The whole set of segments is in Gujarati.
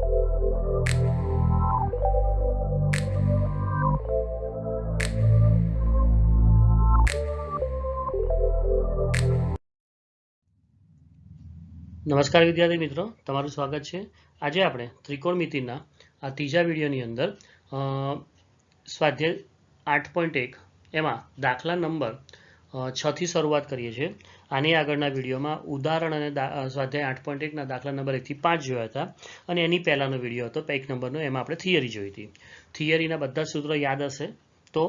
નમસ્કાર વિદ્યાર્થી મિત્રો, તમારું સ્વાગત છે. આજે આપણે ત્રિકોણમિતિના આ ત્રીજા વિડીયોની અંદર સ્વાધ્યાય 8.1 એમાં દાખલા નંબર 6 થી શરૂઆત કરીએ છીએ. આની આગળના વિડીયોમાં ઉદાહરણ અને સ્વાધ્યાય 8.1ના દાખલા નંબર 1 થી 5 જોયા હતા અને એની પહેલાનો વિડીયો હતો પેક નંબરનો, એમાં આપણે થિયરી જોઈ હતી. થિયરીના બધા સૂત્રો યાદ હશે તો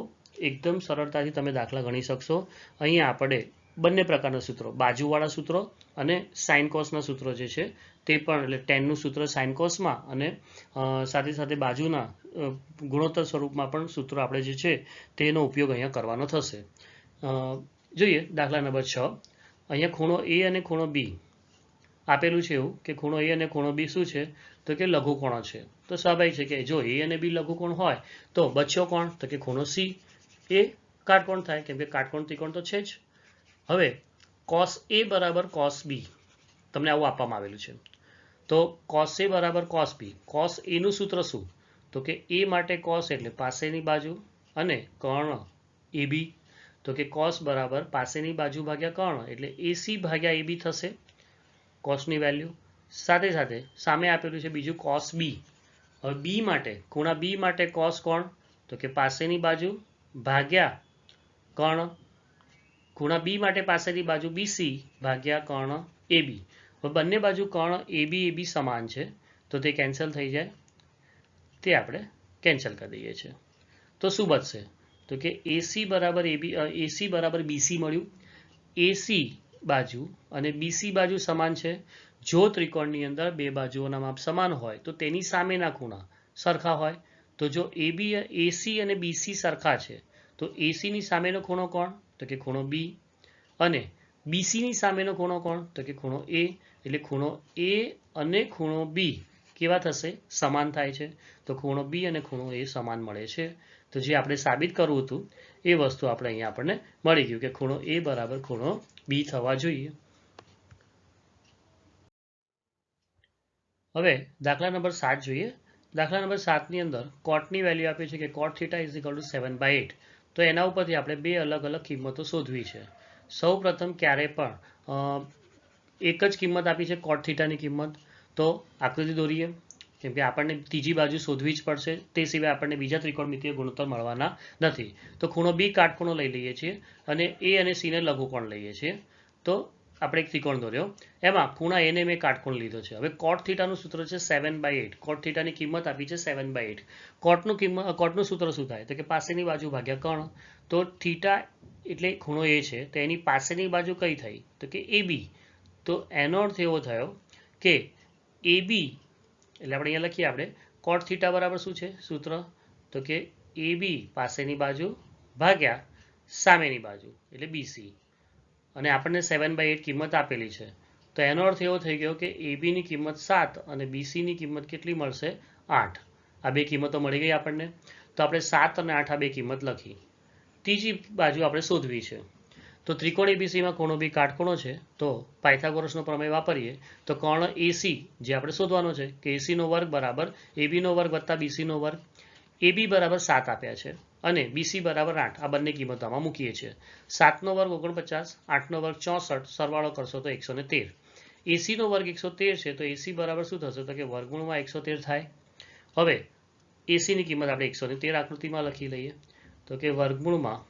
એકદમ સરળતાથી તમે દાખલા ગણી શકશો. અહીંયા આપણે બંને પ્રકારના સૂત્રો, બાજુવાળા સૂત્રો અને સાઇન કોસના સૂત્રો જે છે તે પણ, એટલે ટેનનું સૂત્ર સાઇન કોસમાં અને સાથે સાથે બાજુના ગુણોત્તર સ્વરૂપમાં પણ સૂત્રો આપણે જે છે તેનો ઉપયોગ અહીંયા કરવાનો થશે. જોઈએ દાખલા નંબર 6. અહીંયા ખૂણો એ અને ખૂણો બી આપેલું છે. એવું કે ખૂણો એ અને ખૂણો બી શું છે તો કે લઘુકોણો છે. તો સ્વાભાવિક છે કે જો એ અને બી લઘુકોણ હોય તો બચ્યો કોણ તો કે ખૂણો સી. એ કાટકોણ થાય કેમ કે કાટકોણ ત્રિકોણ તો છે જ. હવે કોસ એ બરાબર કોસ બી તમને આવું આપવામાં આવેલું છે. તો કોસ એ બરાબર કોસ બી. કોસ એનું સૂત્ર શું તો કે એ માટે કોસ એટલે પાસેની બાજુ અને કર્ણ એ બી. તો કે કોસ બરાબર પાસેની બાજુ ભાગ્યા કર્ણ એટલે એસી ભાગ્યા એ બી થશે કોસની વેલ્યુ. સાથે સાથે સામે આપેલું છે બીજું કોસ બી. હવે બી માટે, ખૂણા બી માટે કોસ કોણ તો કે પાસેની બાજુ ભાગ્યા કર્ણ. ખૂણા બી માટે પાસેની બાજુ બીસી ભાગ્યા કર્ણ એ બી. હવે બંને બાજુ કર્ણ એ બી સમાન છે તો તે કેન્સલ થઈ જાય. તે આપણે કેન્સલ કરી દઈએ છીએ. તો શું બચશે તો કે એસી બરાબર બીસી મળ્યું. એસી બાજુ અને બીસી બાજુ સમાન છે. જો ત્રિકોણની અંદર બે બાજુઓના માપ સમાન હોય તો તેની સામેના ખૂણા સરખા હોય. તો જો એસી અને બીસી સરખા છે તો એસીની સામેનો ખૂણો કોણ તો કે ખૂણો બી અને બીસીની સામેનો ખૂણો કોણ તો કે ખૂણો એ. એટલે ખૂણો એ અને ખૂણો બી કેવા થશે સમાન થાય છે. તો ખૂણો બી અને ખૂણો એ સમાન મળે છે. તો જે આપણે સાબિત કરવું હતું એ વસ્તુ આપણે અહીંયા આપણને મળી ગયું કે ખૂણો એ બરાબર ખૂણો બી થવા જોઈએ. હવે દાખલા નંબર 7 જોઈએ. દાખલા નંબર 7ની અંદર કોટની વેલ્યુ આપી છે કે કોટ થીટા ઇઝ ઇક્વલ ટુ 7/8. તો એના ઉપરથી આપણે બે અલગ અલગ કિંમતો શોધવી છે. સૌ પ્રથમ ક્યારે પણ એક જ કિંમત આપી છે કોટ થીટાની કિંમત. તો આકૃતિ દોરીએ કેમ કે આપણને ત્રીજી બાજુ શોધવી જ પડશે. તે સિવાય આપણને બીજા ત્રિકોણમિતિય ગુણોત્તર મળવાના નથી. તો ખૂણો બી કાટખૂણો લઈ લઈએ છીએ અને એ અને સીને લઘુકોણ લઈએ છીએ. તો આપણે એક ત્રિકોણ દોર્યો, એમાં ખૂણા એને મેં કાટકોણ લીધો છે. હવે કોટ થીટાનું સૂત્ર છે 7/8. કોટ થીટાની કિંમત આપી છે 7/8. કોટનું સૂત્ર શું થાય તો કે પાસેની બાજુ ભાગ્યા કર્ણ. તો થીટા એટલે ખૂણો એ છે તો એની પાસેની બાજુ કઈ થઈ તો કે એ બી. તો એનો અર્થ એવો થયો કે એ બી એટલે આપણે અહીંયા લખીએ આપણે કોટ થીટા બરાબર શું છે સૂત્ર તો કે એ બી પાસેની બાજુ ભાગ્યા સામેની બાજુ એટલે બીસી. અને આપણને 7/8 કિંમત આપેલી છે. તો એનો અર્થ એવો થઈ ગયો કે એ બીની કિંમત 7 અને બીસીની કિંમત કેટલી મળશે 8. આ બે કિંમતો મળી ગઈ આપણને. તો આપણે 7 અને 8 આ બે કિંમત લખી. ત્રીજી બાજુ આપણે શોધવી છે. તો ત્રિકોણ એબીસીમાં ખૂણો બી કાટખૂણો છે. તો પાયથાગોરસનો પ્રમેય વાપરીએ તો કર્ણ એસી જે આપણે શોધવાનો છે કે એસીનો વર્ગ બરાબર એબીનો વર્ગ વત્તા બીસીનો વર્ગ. એબી બરાબર 7 આપ્યા છે અને બીસી બરાબર 8. આ બંને કિંમતો આમાં મૂકીએ છીએ. 7નો વર્ગ 49, 8નો વર્ગ 64, સરવાળો કરશો તો 113. એસીનો વર્ગ 113 છે તો એસી બરાબર શું થશે તો કે વર્ગમૂળમાં 113 થાય. હવે એસીની કિંમત આપણે 113 આકૃતિમાં લખી લઈએ તો કે વર્ગમૂળમાં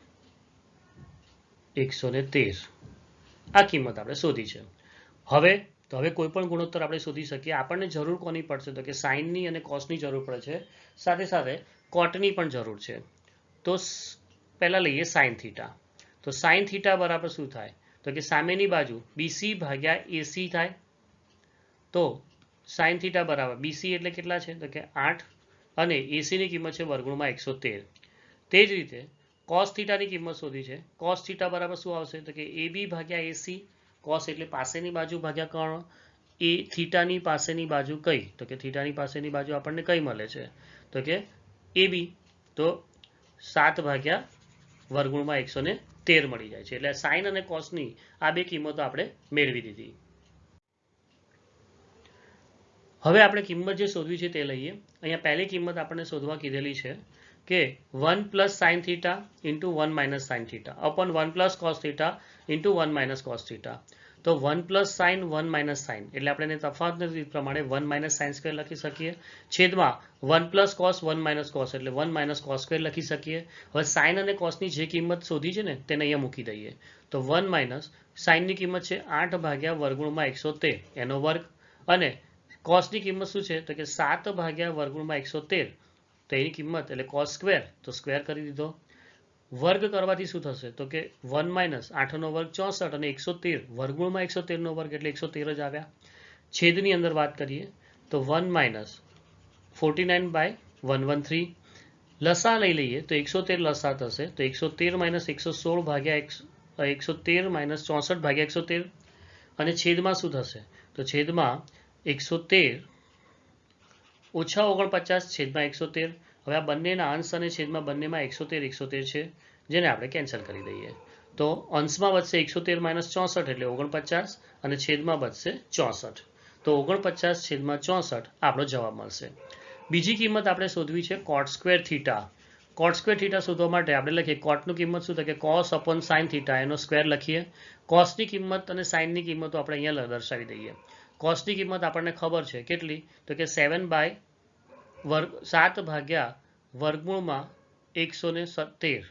113 આ કિંમત આપણે શોધી છે. હવે કોઈ પણ ગુણોત્તર આપણે શોધી શકીએ. આપણને જરૂર કોની પડશે તો કે સાઇનની અને કોસની જરૂર પડે છે. સાથે સાથે કોટની પણ જરૂર છે. તો પહેલા લઈએ સાઇન થીટા. તો સાઇન થીટા બરાબર શું થાય તો કે સામેની બાજુ બીસી ભાગ્યા એસી થાય. તો સાઇન થીટા બરાબર બીસી એટલે કેટલા છે તો કે 8 અને એસીની કિંમત છે વર્ગમૂળમાં 113. તે જ રીતે કોસ થીટાની કિંમત શોધી છે. કોસ થીટા બરાબર શું આવશે તો કે એ બી ભાગ્યા એસી. કોસ એટલે પાસેની બાજુ ભાગ્યા કર્ણ. એ થીટાની પાસેની બાજુ કઈ તો કે થીટાની પાસેની બાજુ આપણને કઈ મળે છે તો કે એ બી. તો 7 ભાગ્યા વર્ગમૂળમાં 113 મળી જાય છે. એટલે સાઇન અને કોસની આ બે કિંમતો આપણે મેળવી દીધી. હવે આપણે કિંમત જે શોધવી છે તે લઈએ. અહીંયા પહેલી કિંમત આપણને શોધવા કીધેલી છે કે 1 plus sine theta into 1 minus sine theta upon 1 plus cos theta into 1 minus cos theta. તો 1 પ્લસ સાઇન 1 માઇનસ સાઇન એટલે આપણે એને તફાવતની રીત પ્રમાણે 1 માઇનસ સાઇન સ્ક્વેર લખી શકીએ, છેદમાં 1 પ્લસ કોસ 1 માઇનસ કોસ એટલે 1 માઇનસ કોસ સ્ક્વેર લખી શકીએ. હવે સાઇન અને કોસની જે કિંમત શોધી છે ને તેને અહીંયા મૂકી દઈએ. તો 1 માઇનસ સાઇનની કિંમત છે 8 ભાગ્યા વર્ગમૂળમાં 113 એનો વર્ગ, અને કોસની કિંમત શું છે તો કે 7 ભાગ્યા વર્ગમૂળમાં 113, તો એની કિંમત એટલે કોસ સ્ક્વેર, તો સ્ક્વેર કરી દીધો. વર્ગ કરવાથી શું થશે તો કે 1 માઇનસ 8નો વર્ગ 64 અને 113 વર્ગમૂળમાં 113નો વર્ગ એટલે 113 જ આવ્યા. છેદની અંદર વાત કરીએ તો 1 માઇનસ 49 બાય 113, લસા લઈ લઈએ તો 113 લસા થશે, તો 113 માઇનસ 116 ભાગ્યા 113 માઇનસ 64 ભાગ્યા 113, અને છેદમાં શું થશે તો છેદમાં 113 ઓછા 49 છેદમાં 113. હવે આ બંનેના અંશ અને છેદમાં બંનેમાં 113 છે, જેને આપણે કેન્સલ કરી દઈએ. તો અંશમાં વધશે 113 માઇનસ 64 એટલે 49, અને છેદમાં બચશે 64. તો 49 છેદમાં 64 આપણો જવાબ મળશે. બીજી કિંમત આપણે શોધવી છે cot square theta. Cot square theta શોધવા માટે આપણે લખીએ કોટનું કિંમત શું થાય કે કોસ અપોન સાઇન થીટા એનો સ્ક્વેર લખીએ. કોસની કિંમત અને સાઇનની કિંમતો આપણે અહીંયા દર્શાવી દઈએ. કોસની કિંમત આપણને ખબર છે કેટલી તો કે 7 ભાગ્યા વર્ગમૂળમાં 117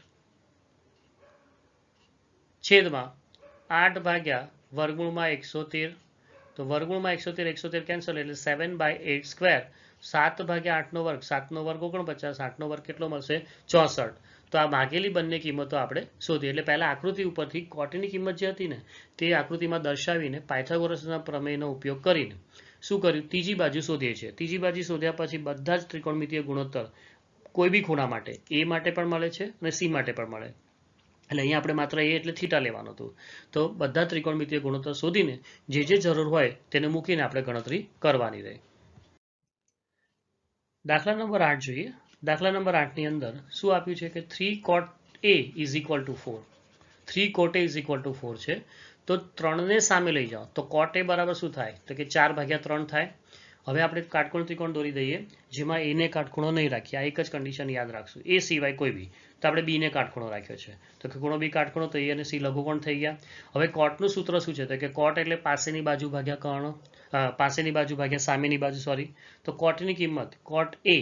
છેદમાં 8 ભાગ્યા વર્ગમૂળમાં 113, તો વર્ગમૂળમાં 113 કેન્સલ એટલે 7/8 સ્ક્વેર, 7 ભાગ્યા 8નો વર્ગ, 7નો વર્ગ 49, 8નો વર્ગ કેટલો મળશે 64. તો આ ભાગેલી બંને કિંમતો આપણે શોધીએ. એટલે પહેલા આકૃતિ ઉપરથી કોટની કિંમત જે હતી ને તે આકૃતિમાં દર્શાવીને પાયથાગોરસના પ્રમેયનો ઉપયોગ કરીને શું કર્યું, ત્રીજી બાજુ શોધીએ છીએ. ત્રીજી બાજુ શોધ્યા પછી બધા જ ત્રિકોણમિતીય ગુણોત્તર કોઈ બી ખૂણા માટે એ માટે પણ મળે છે અને સી માટે પણ મળે. એટલે અહીંયા આપણે માત્ર એ એટલે થીટા લેવાનું હતું. તો બધા ત્રિકોણમિતીય ગુણોત્તર શોધીને જે જરૂર હોય તેને મૂકીને આપણે ગણતરી કરવાની રહે. દાખલા નંબર 8 જોઈએ. દાખલા નંબર 8ની અંદર શું આપ્યું છે કે 3 cot a is equal two 4. 3 cot a is equal two 4 છે. તો 3ને સામે લઈ જાઓ તો cot a બરાબર શું થાય તો કે 4/3 થાય. હવે આપણે કાટકોણ ત્રિકોણ દોરી દઈએ જેમાં એ ને કાટખૂણો નહીં રાખીએ. આ એક જ કન્ડિશન યાદ રાખશું, એ સિવાય કોઈ બી. તો આપણે બી ને કાટખૂણો રાખ્યો છે તો કે ખૂણો બી કાટખૂણો, તો એ અને સી લઘુકોણ થઈ ગયા. હવે કોટનું સૂત્ર શું છે તો કે કોટ એટલે પાસેની બાજુ ભાગ્યા કર્ણ, પાસેની બાજુ ભાગ્યા સામેની બાજુ, સોરી. તો કોટની કિંમત કોટ એ,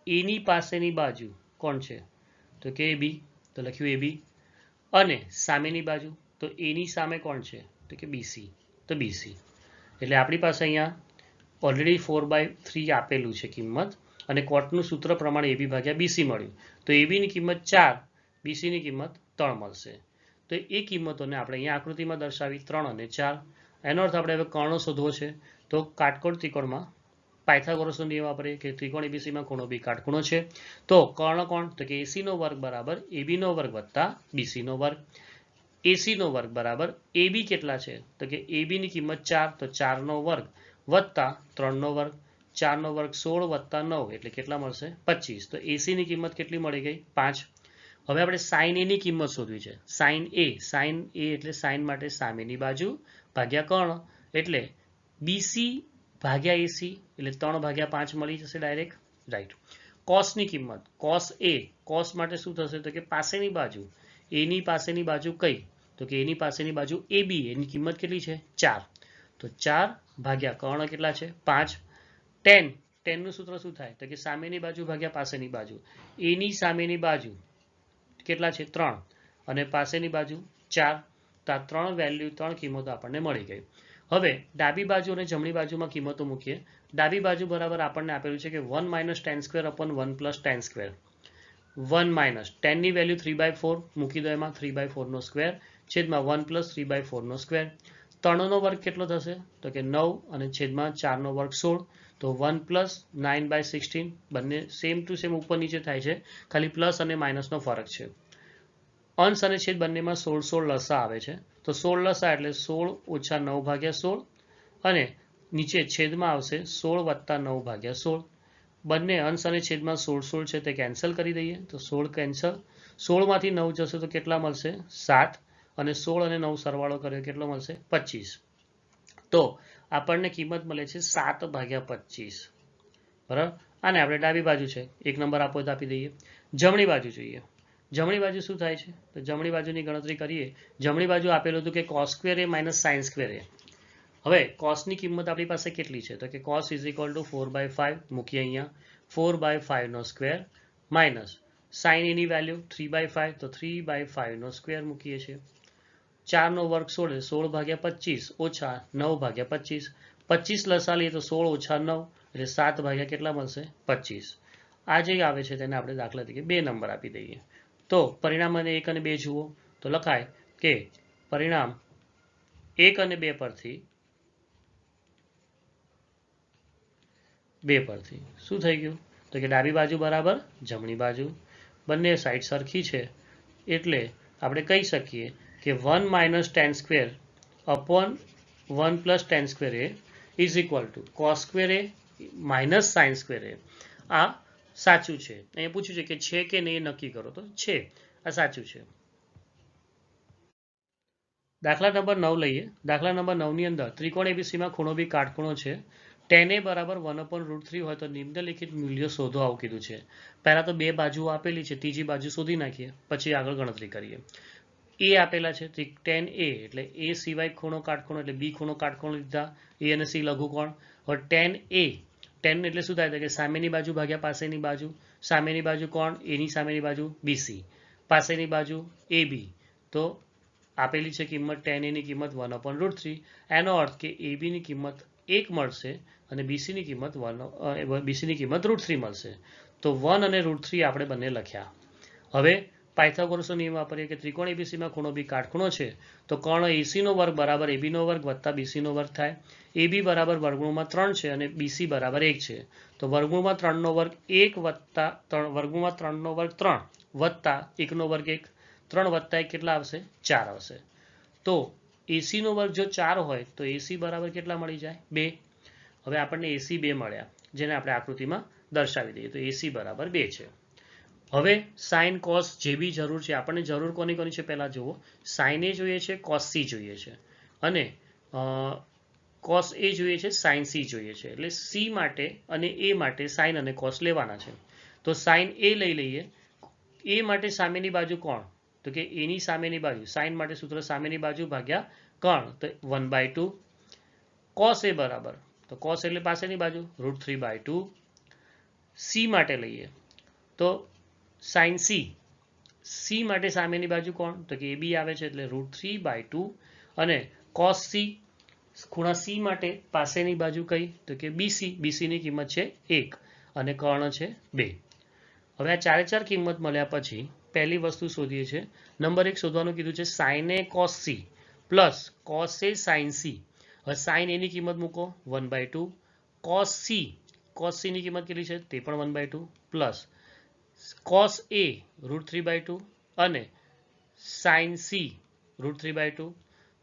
એની પાસેની બાજુ કોણ છે તો કે એ બી, તો લખ્યું એ બી, અને સામેની બાજુ તો એની સામે કોણ છે તો કે બીસી, તો બીસી. એટલે આપણી પાસે અહીંયા ઓલરેડી 4/3 આપેલું છે કિંમત, અને કોટનું સૂત્ર પ્રમાણે એબી ભાગ્યા બીસી મળ્યું. તો એબીની કિંમત 4, બીસીની કિંમત 3 મળશે. તો એ કિંમતોને આપણે અહીંયા આકૃતિમાં દર્શાવી 3 અને 4. એનો અર્થ આપણે હવે કર્ણો શોધવો છે. તો કાટકોણ ત્રિકોણમાં પાયથાગોરસનો નિયમ વાપરીએ કે ત્રિકોણ એબીસીમાં ખૂણો બી કાટખૂણો છે. તો કર્ણ કોણ તો કે એસીનો વર્ગ બરાબર એબીનો વર્ગ વત્તા બીસીનો વર્ગ. એસીનો વર્ગ બરાબર એબી કેટલા છે તો કે એબીની કિંમત 4, તો 4નો વર્ગ વત્તા 3નો વર્ગ, 4નો વર્ગ 16 વત્તા 9 એટલે કેટલા મળશે 25. તો એસીની કિંમત કેટલી મળી ગઈ 5. હવે આપણે સાઇન એની કિંમત શોધવી છે. સાઇન એ એટલે સાઇન માટે સામેની બાજુ ભાગ્યા કર્ણ, એટલે બીસી ભાગ્યા એસી એટલે 3/5 મળી જશે ડાયરેક્ટ, રાઈટ. કોસની કિંમત કોસ એ, કોસ માટે શું થશે તો કે પાસેની બાજુ, એની પાસેની બાજુ કઈ તો કે એની પાસેની બાજુ એ બી, એની કિંમત કેટલી છે 4, તો 4 ભાગ્યા કર્ણ કેટલા છે 5. ટેનનું સૂત્ર શું થાય તો કે સામેની બાજુ ભાગ્યા પાસેની બાજુ, એની સામેની બાજુ કેટલા છે 3 અને પાસેની બાજુ 4. તો આ 3 વેલ્યુ 3 કિંમતો આપણને મળી ગઈ. હવે ડાબી બાજુ અને જમણી બાજુમાં કિંમતો મૂકીએ. ડાબી બાજુ બરાબર આપણને આપેલું છે કે 1 minus tan square upon 1 plus tan square. 1 minus ટેનની વેલ્યુ 3/4 મૂકી દો, એમાં 3/4નો સ્ક્વેર છેદમાં 1 પ્લસ 3/4નો સ્ક્વેર. 3નો વર્ગ કેટલો થશે તો કે 9 અને છેદમાં 4નો વર્ગ 16, તો 1 પ્લસ 9/16. બંને સેમ ટુ સેમ ઉપર નીચે થાય છે, ખાલી પ્લસ અને માઇનસનો ફરક છે. અંશ અને છેદ બંનેમાં 16 લસા આવે છે, તો 16 લસા એટલે 16 ઓછા 9/16, અને નીચે છેદમાં આવશે 16 વત્તા 9/16. બંને અંશ અને છેદમાં 16 છે તે કેન્સલ કરી દઈએ, તો 16 કેન્સલ. 16માંથી 9 જશે તો કેટલા મળશે 7, અને 16 અને 9 સરવાળો કર્યો કેટલો મળશે 25. તો આપણને કિંમત મળે છે 7/25 બરાબર. આને આપણે ડાબી બાજુ છે, એક નંબર આપો તો આપી દઈએ. જમણી બાજુ જોઈએ. જમણી બાજુ શું થાય છે? તો જમણી બાજુની ગણતરી કરીએ. જમણી બાજુ આપેલું હતું કે cos square a minus sine square એ. હવે કોસની કિંમત આપણી પાસે કેટલી છે? તો કે cos ઇઝ ઇક્વલ ટુ 4/5 મૂકીએ અહીંયા. 4/5 નો સ્ક્વેર માઇનસ સાઇન એની વેલ્યુ 3/5, તો 3/5 નો સ્ક્વેર મૂકીએ છીએ. 4 નો વર્ગ 16, 16/25 ઓછા 9/25. 25 લસા લઈએ તો 16 ઓછા 9 એટલે 7 ભાગ્યા કેટલા મળશે? 25. આ જે આવે છે તેને આપણે દાખલા તરીકે 2 નંબર આપી દઈએ. તો પરિણામ અને 1 અને 2 જુઓ તો લખાય કે પરિણામ 1 અને 2 પરથી શું થઈ ગયું? તો કે ડાબી બાજુ બરાબર જમણી બાજુ, બંને સાઈડ સરખી છે એટલે આપણે કહી શકીએ કે 1 minus tan square upon 1 plus tan square a is equal to cos square a minus sine square a. આ સાચું છે. અહીંયા પૂછ્યું છે કે નહીં નક્કી કરો, તો છે, આ સાચું છે. દાખલા નંબર 9 લઈએ. દાખલા નંબર 9 ની અંદર ત્રિકોણ એબીસીમાં ખૂણો બી કાટખૂણો છે. tan a બરાબર 1/√3 હોય તો નિમ્નલિખિત મૂલ્ય શોધો આવું કીધું છે. પહેલા તો બે બાજુઓ આપેલી છે, ત્રીજી બાજુ શોધી નાખીએ, પછી આગળ ગણતરી કરીએ. એ આપેલા છે tan a એટલે a સિવાય ખૂણો કાટખૂણો એટલે બી ખૂણો કાટખૂણો લીધા. a અને c લઘુકોણ. હવે tan a, tan એટલે શું થાય કે સામેની બાજુ ભાગ્યા પાસેની બાજુ. સામેની બાજુ કોણ? a ની સામેની બાજુ bc, પાસેની બાજુ ab. તો આપેલી છે કિંમત tan a ની કિંમત 1/√3. એનો અર્થ કે ab ની કિંમત 1 મળશે અને BC ની કિંમત √3 મળશે. તો 1 અને √3 આપણે બંને લખ્યા. હવે પાયથાગોરસનો નિયમ વાપરીએ કે ત્રિકોણ એબીસીમાં ખૂણો બી કાટખૂણો છે તો કર્ણ AC નો વર્ગ બરાબર AB નો વર્ગ વત્તા BC નો વર્ગ થાય. AB બરાબર વર્ગમૂળમાં 3 છે અને BC બરાબર 1 છે. તો વર્ગમૂળમાં 3 નો વર્ગ 1 વત્તા વર્ગમૂળમાં 3 નો વર્ગ 3 વત્તા 1 નો વર્ગ 1. 3 વત્તા 1 કેટલા આવશે? 4 આવશે. તો AC નો વર્ગ જો 4 હોય તો AC બરાબર કેટલા મળી જાય? 2. હવે આપણને AC 2 મળ્યા, જેને આપણે આકૃતિમાં દર્શાવી દઈએ. તો AC બરાબર 2 છે. હવે સાઇન કોસ જે બી જરૂર છે, આપણને જરૂર કોની છે પહેલા જુઓ. સાઇન એ જોઈએ છે, કોસ સી જોઈએ છે, અને કોસ એ જોઈએ છે, સાઇન સી જોઈએ છે. એટલે સી માટે અને એ માટે સાઇન અને કોસ લેવાના છે. તો સાઇન એ લઈ લઈએ. એ માટે સામેની બાજુ કોણ? તો કે એની સામેની બાજુ. સાઇન માટે સૂત્ર સામેની બાજુ ભાગ્યા કર્ણ, તો 1/2. કોસ એ બરાબર, તો કોસ એટલે પાસેની બાજુ √3/2. સી માટે લઈએ તો સાઇન સી. સી માટે સામેની બાજુ કોણ? તો કે એ બી આવે છે એટલે √3/2. અને કોસ સી, ખૂણા સી માટે પાસેની બાજુ કઈ? તો કે બીસી. બીસીની કિંમત છે 1 અને કર્ણ છે 2. હવે આ ચારે ચાર કિંમત મળ્યા પછી પહેલી વસ્તુ શોધીએ છીએ. નંબર 1 શોધવાનું કીધું છે સાઇન એ કોસ સી પ્લસ કોસ એ સાઇન સી. હવે સાઇન એની કિંમત મૂકો 1/2. કોસ સી ની કિંમત કેટલી છે? તે પણ 1/2 પ્લસ કોસ એ √3/2 અને સાઇન સી √3/2.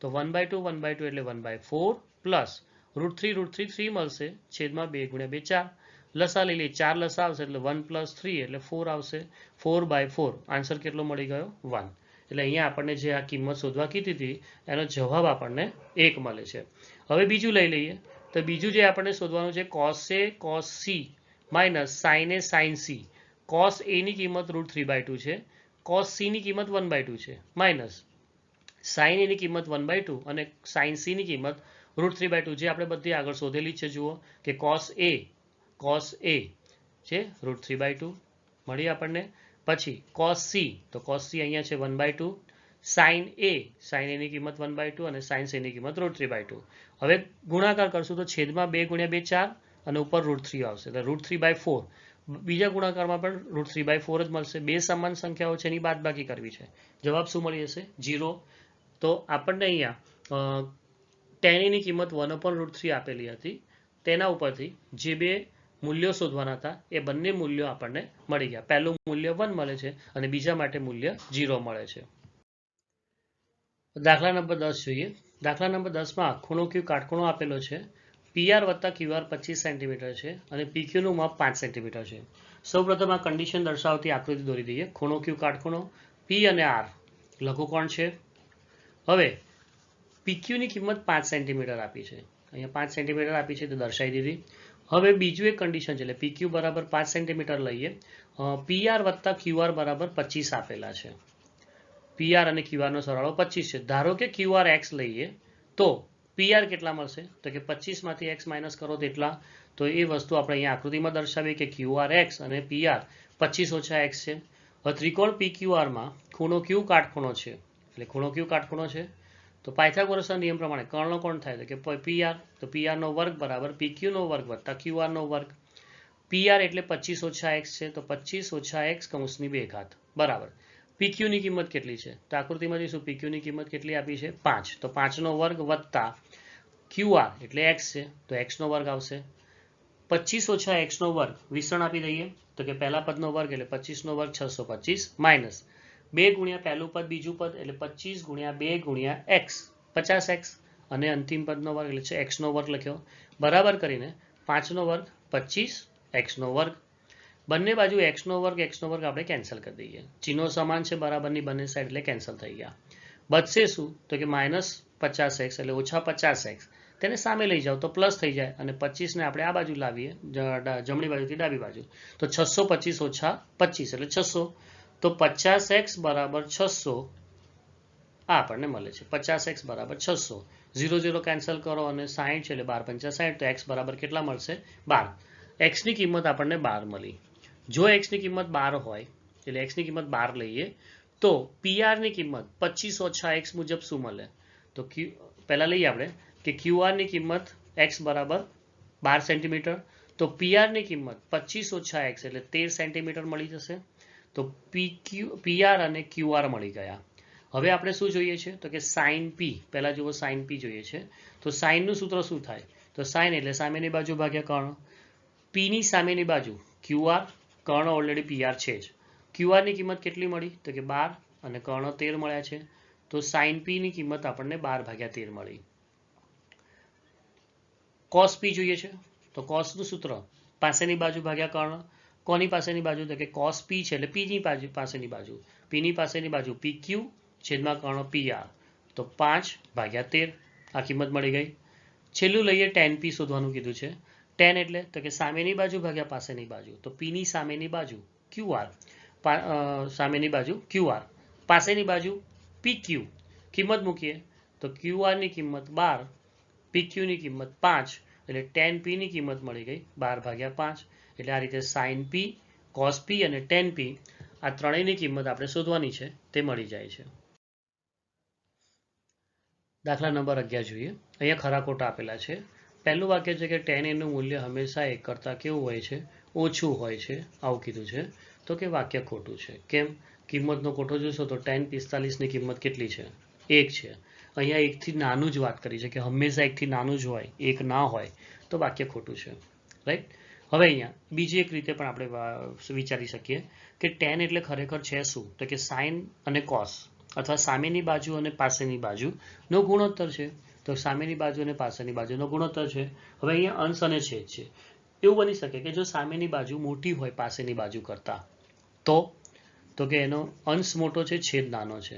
તો 1/2 1/2 એટલે 1/4 પ્લસ √3 3 મળશે, છેદમાં 2 × 2 4. લસા લઈ લઈએ, 4 લસા આવશે એટલે 1 + 3 એટલે 4 આવશે. 4/4 આન્સર કેટલો મળી ગયો? 1. એટલે અહીંયા આપણને જે આ કિંમત શોધવા કીધી હતી એનો જવાબ આપણને 1 મળે છે. હવે બીજું લઈ લઈએ. તો બીજું જે આપણને શોધવાનું છે કોસ એ કોસ સી માઇનસ સાઇન એ સાઇન સી. કોસ એ ની કિંમત √3/2 છે, કોસ સી ની કિંમત 1/2 છે, માઇનસ સાઇન એ ની કિંમત 1/2 અને સાઇન સી ની કિંમત √3/2, જે આપણે બધી આગળ શોધેલી છે. જુઓ કે કોસ એ છે √3/2 મળી આપણને. પછી કોસ સી, તો કોસ સી અહીંયા છે 1/2. સાઇન એ ની કિંમત 1/2 અને સાઇન સી ની કિંમત √3/2. હવે ગુણાકાર કરશું તો છેદમાં 2 × 2 4 અને ઉપર √3 આવશે એટલે √3/4. બીજા ગુણાકારમાં પણ √3/4 જ મળશે. બે સમાન સંખ્યાઓ છે, એની બાદબાકી કરવી છે. જવાબ શું મળી જશે? 0. તો આપણને અહીંયા tan a ની કિંમત 1/√3 આપેલી હતી. તેના ઉપરથી જે બે મૂલ્યો શોધવાના હતા એ બંને મૂલ્યો આપણને મળી ગયા. પહેલું મૂલ્ય 1 મળે છે અને બીજા માટે મૂલ્ય 0 મળે છે. દાખલા નંબર 10 જોઈએ. દાખલા નંબર 10માં ખૂણો Q કાટખૂણો આપેલો છે. PR વત્તા QR 25 સેન્ટીમીટર છે અને PQ નું માપ 5 સેન્ટીમીટર છે. સૌપ્રથમ આ કન્ડિશન દર્શાવતી આકૃતિ દોરી દઈએ. ખૂણો Q કાટખૂણો, P અને R લઘુકોણ છે. હવે PQ ની કિંમત 5 સેન્ટીમીટર આપી છે અહીંયા 5 સેન્ટીમીટર આપી છે તો દર્શાવી દીધી. હવે બીજું એક કન્ડિશન છે, એટલે PQ બરાબર 5 સેન્ટીમીટર લઈએ. PR વત્તા QR બરાબર 25 આપેલા છે. PR અને QR નો સરવાળો 25 છે. ધારો કે QR X લઈએ તો PR કેટલા મળશે? તો કે 25 માંથી X માઇનસ કરો તેટલા. તો એ વસ્તુ આપણે અહીંયા આકૃતિમાં દર્શાવીએ કે QR X અને PR 25 ઓછા X છે. હવે ત્રિકોણ PQR માં ખૂણો Q કાટખૂણો છે, એટલે ખૂણો Q કાટખૂણો છે. તો પાયથાગોરસના નિયમ પ્રમાણે કર્ણનો કોણ થાય? તો કે PR, તો PR નો વર્ગ બરાબર PQ નો વર્ગ વત્તા QR નો વર્ગ. PR એટલે 25 ઓછા X છે, તો 25 ઓછા X કૌંસની 2 ઘાત બરાબર. PQ ની કિંમત કેટલી છે? તો આકૃતિમાં જોઈશું PQ ની કિંમત કેટલી આપી છે? 5. તો 5 નો વર્ગ વત્તા QR એટલે X છે, તો X નો વર્ગ આવશે. 25 ઓછા X નો વર્ગ વિસ્તરણ આપી દઈએ તો કે પહેલા પદનો વર્ગ એટલે 25 નો વર્ગ 625 માઇનસ 2 ગુણ્યા પહેલું પદ બીજું પદ એટલે 25 ગુણ્યા 2 ગુણ્યા X 50X અને અંતિમ પદનો વર્ગ એટલે X નો વર્ગ લખ્યો બરાબર કરીને 5 નો વર્ગ 25 X નો વર્ગ. બંને બાજુ X નો વર્ગ આપણે કેન્સલ કરી દઈએ. ચિહ્નો સમાન છે બરાબરની બંને સાઈડ એટલે કેન્સલ થઈ ગયા. બચશે શું? તો કે -50X એટલે ઓછા 50X. તેને સામે લઈ જાઓ તો પ્લસ થઈ જાય અને 25 ને આપણે આ બાજુ લાવીએ જમણી બાજુથી ડાબી બાજુ તો 625 ઓછા 25 એટલે 600. તો 50X બરાબર 600 આ આપણને મળે છે. 50X બરાબર 600. 0 0 કેન્સલ કરો અને 60 છે એટલે 12 પંચા 60. તો X બરાબર કેટલા મળશે? 12. X ની કિંમત આપણને 12 મળી. જો X ની કિંમત 12 હોય એટલે X ની કિંમત 12 લઈએ તો PR ની કિંમત 25 ઓછા X મુજબ શું મળે? તો પહેલા લઈએ આપણે કે QR ની કિંમત X બરાબર 12 સેન્ટીમીટર, તો PR ની કિંમત 25 ઓછા X એટલે 13 સેન્ટીમીટર મળી જશે. તો PR અને QR મળી ગયા. હવે આપણે શું જોઈએ છે? તો કે સાઇન P. પહેલા જુઓ સાઇન P જોઈએ છે. તો સાઇનનું સૂત્ર શું થાય? તો સાઇન એટલે સામેની બાજુ ભાગ્યા કર્ણ. P ની સામેની બાજુ QR, કર્ણ ઓલરેડી PR છે જ. QR ની કિંમત કેટલી મળી? તો કે 12 અને કર્ણ 13 મળ્યા છે. તો સાઇન P ની કિંમત આપણને 12 ભાગ્યા 13 મળી. cos P જોઈએ છે તો cos નું સૂત્ર પાસેની બાજુ ભાગ્યા કર્ણ. કોની પાસેની બાજુ? તો કે cos P છે એટલે P ની પાસેની બાજુ. P ની પાસેની બાજુ PQ છેદમાં કર્ણ PR. તો 5 ભાગ્યા 13 આ કિંમત મળી ગઈ. છેલ્લું લઈએ tan P શોધવાનું કીધું છે. tan એટલે તો કે સામેની બાજુ ભાગ્યા પાસેની બાજુ. તો P ની સામેની બાજુ QR, સામેની બાજુ QR, પાસેની બાજુ PQ. કિંમત મૂકીએ તો QR ની કિંમત 12, PQ ની કિંમત 5 એટલે tan P ની કિંમત મળી ગઈ 12 ભાગ્યા 5. એટલે આ રીતે sin P, cos P અને tan P આ ત્રણેયની કિંમત આપણે શોધવાની છે તે મળી જાય છે. દાખલા નંબર 11 જોઈએ. અહીંયા ખરા ખોટા આપેલા છે. પહેલું વાક્ય છે કે tan A નું મૂલ્ય હંમેશા 1 કરતાં કેવું હોય છે? ઓછું હોય છે, આવું કીધું છે. તો કે વાક્ય ખોટું છે. કેમ? કિંમતનો કોઠો જોશો તો tan 45 ની કિંમત કેટલી છે? 1 છે. અહીંયા 1 થી નાનું જ વાત કરી છે કે હંમેશા 1 થી નાનું જ હોય, 1 ના હોય તો વાક્ય ખોટું છે. રાઈટ? હવે અહીંયા બીજી એક રીતે પણ આપણે વિચારી શકીએ કે tan એટલે ખરેખર છે શું? તો કે sin અને cos અથવા સામેની બાજુ અને પાસેની બાજુનો ગુણોત્તર છે. તો સામેની બાજુ અને પાસેની બાજુનો ગુણોત્તર છે. હવે અહીંયા અંશ અને છેદ છે. એવું બની શકે કે જો સામેની બાજુ મોટી હોય પાસેની બાજુ કરતાં તો કે એનો અંશ મોટો છે, છેદ નાનો છે.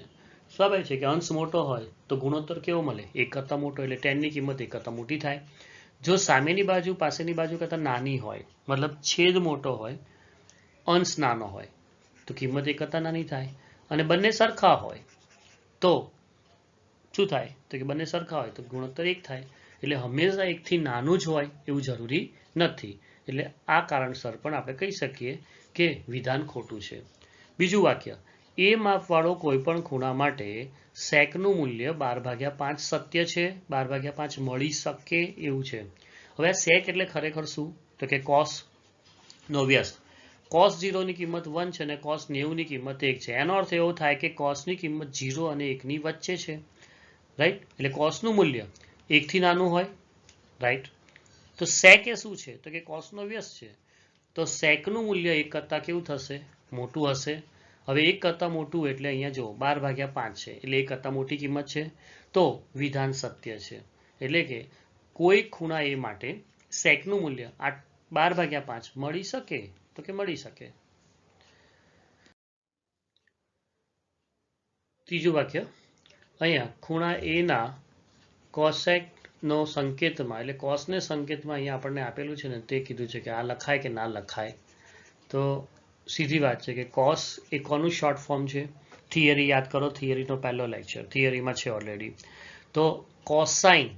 સ્વાભાવિક છે કે અંશ મોટો હોય તો ગુણોત્તર કેવો મળે? 1 કરતાં મોટો, એટલે tan ની કિંમત 1 કરતાં મોટી થાય. જો સામેની બાજુ પાસેની બાજુ કરતાં નાની હોય, મતલબ છેદ મોટો હોય, અંશ નાનો હોય, તો કિંમત 1 કરતાં નાની થાય. અને બંને સરખા હોય તો શું થાય? તો કે બંને સરખા હોય તો ગુણોત્તર 1 થાય. એટલે હંમેશા 1 થી નાનું જ હોય એવું જરૂરી નથી. એટલે આ કારણસર પણ આપણે કહી શકીએ કે વિધાન ખોટું છે. બીજું વાક્ય, એ માપવાળો કોઈ પણ ખૂણા માટે સેકનું મૂલ્ય 12/5 સત્ય છે, 12/5 મળી શકે એવું છે. હવે આ સેક એટલે ખરેખર શું? તો કે cos નો વ્યસ્ત. cos 0 ની કિંમત 1 છે અને cos 90 ની કિંમત 1 છે. એનો અર્થ એવો થાય કે cos ની કિંમત 0 અને 1 ની વચ્ચે છે. રાઈટ? એટલે cos નું મૂલ્ય 1 થી નાનું હોય. રાઈટ? તો sec એ શું છે? તો કે cos નો વ્યસ્ત છે. તો sec નું મૂલ્ય 1 કરતાં કેવું થશે? મોટું હશે. હવે 1 કરતાં મોટું એટલે અહીંયા જો 12/5 છે એટલે 1 કરતાં મોટી કિંમત છે. તો વિધાન સત્ય છે. એટલે કે કોઈ ખૂણા એ માટે sec નું મૂલ્ય 12/5 મળી શકે? તો કે મળી શકે. ત્રીજું વાક્ય, અહીંયા ખૂણા A ના cosec નો સંકેતમાં એટલે કોસને સંકેતમાં અહીંયા આપણને આપેલું છે ને તે કીધું છે કે આ લખાય કે ના લખાય. તો સીધી વાત છે કે કોસ એ કોનું શોર્ટ ફોર્મ છે. થિયરી યાદ કરો, થિયરીનો પહેલો લેક્ચર થિયરીમાં છે ઓલરેડી. તો કોસાઇન,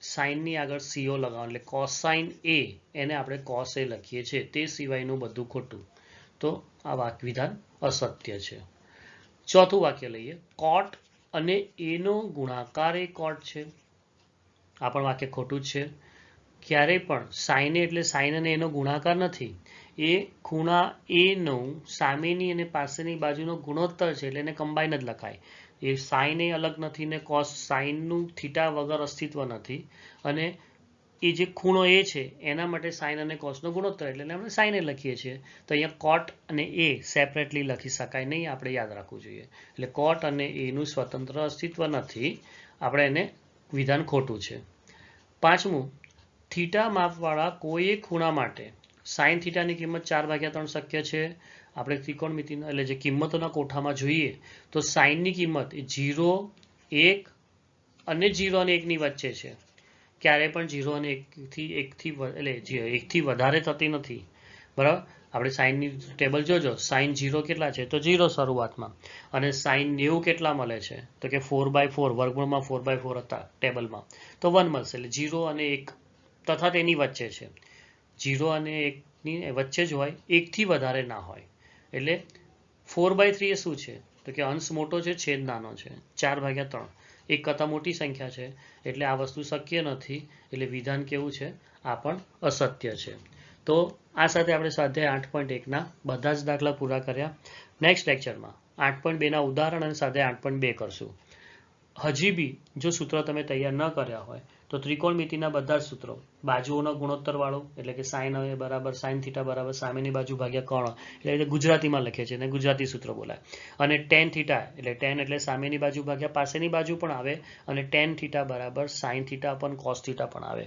સાઇનની આગળ CO લગાવો એટલે કોસાઇન A, એને આપણે કોસ A લખીએ છીએ. તે સિવાયનું બધું ખોટું. તો આ વિધાન અસત્ય છે. ચોથું વાક્ય લઈએ, કોટ અને A નો ગુણાકાર એ કોટ છે. આ પણ વાક્ય ખોટું જ છે. ક્યારેય પણ સાઇન એટલે સાઇન અને એનો ગુણાકાર નથી. એ ખૂણા A નો સામેની અને પાસેની બાજુનો ગુણોત્તર છે એટલે એને કમ્બાઈન જ લખાય. એ સાઇન એ અલગ નથી ને કોસ સાઇનનું થીટા વગર અસ્તિત્વ નથી. અને એ જે ખૂણો એ છે એના માટે સાઇન અને કોસનો ગુણોત્તર એટલે આપણે સાઇન એ લખીએ છીએ. તો અહીંયા કોટ અને એ સેપરેટલી લખી શકાય નહીં, આપણે યાદ રાખવું જોઈએ. એટલે કોટ અને એનું સ્વતંત્ર અસ્તિત્વ નથી. આપણે એને વિધાન ખોટું છે. પાંચમું, થીટા માપવાળા કોઈ એક ખૂણા માટે સાઇન થીટાની કિંમત 4/3 શક્ય છે. આપણે ત્રિકોણમિતિના એટલે જે કિંમતોના કોઠામાં જોઈએ તો સાઇનની કિંમત 0, 1 અને 0 અને 1 ની વચ્ચે છે. ક્યારેય પણ 0 અને 1થી વધારે થતી નથી. બરાબર. આપણે સાઇનની ટેબલ જોજો, સાઇન 0 કેટલા છે તો 0 શરૂઆતમાં, અને સાઇન 90 કેટલા મળે છે તો કે 4/4, વર્ગમૂળમાં 4/4 હતા ટેબલમાં, તો 1 મળશે. એટલે 0 અને 1 તથા તેની વચ્ચે છે. 0 અને 1 ની વચ્ચે જ હોય, 1 થી વધારે ના હોય. એટલે 4/3 એ શું છે તો કે અંશ મોટો છે, છેદ નાનો છે. 4/3 એક કરતાં મોટી સંખ્યા છે એટલે આ વસ્તુ શક્ય નથી. એટલે વિધાન કેવું છે? આ પણ અસત્ય છે. તો આ સાથે આપણે સ્વાધ્યાય 8.1 બધા જ દાખલા પૂરા કર્યા. નેક્સ્ટ લેક્ચરમાં 8.2 ઉદાહરણ અને સ્વાધ્યાય 8.2 કરશું. હજી બી જો સૂત્ર તમે તૈયાર ન કર્યા હોય તો ત્રિકોણમિતિના બધા જ સૂત્રો, બાજુઓનો ગુણોત્તર વાળો એટલે કે સાઇન A બરાબર સાઇન થીટા બરાબર સામેની બાજુ ભાગ્યા કર્ણ, એટલે ગુજરાતીમાં લખે છે અને ગુજરાતી સૂત્ર બોલાય. અને ટેન થીટા એટલે ટેન એટલે સામેની બાજુ ભાગ્યા પાસેની બાજુ પણ આવે, અને ટેન થીટા બરાબર સાઇન થીટા પણ કોસ થીટા પણ આવે.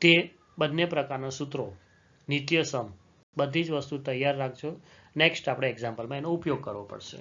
તે બંને પ્રકારના સૂત્રો, નિત્ય સમ, બધી જ વસ્તુ તૈયાર રાખજો. નેક્સ્ટ આપણે એક્ઝામ્પલમાં એનો ઉપયોગ કરવો પડશે.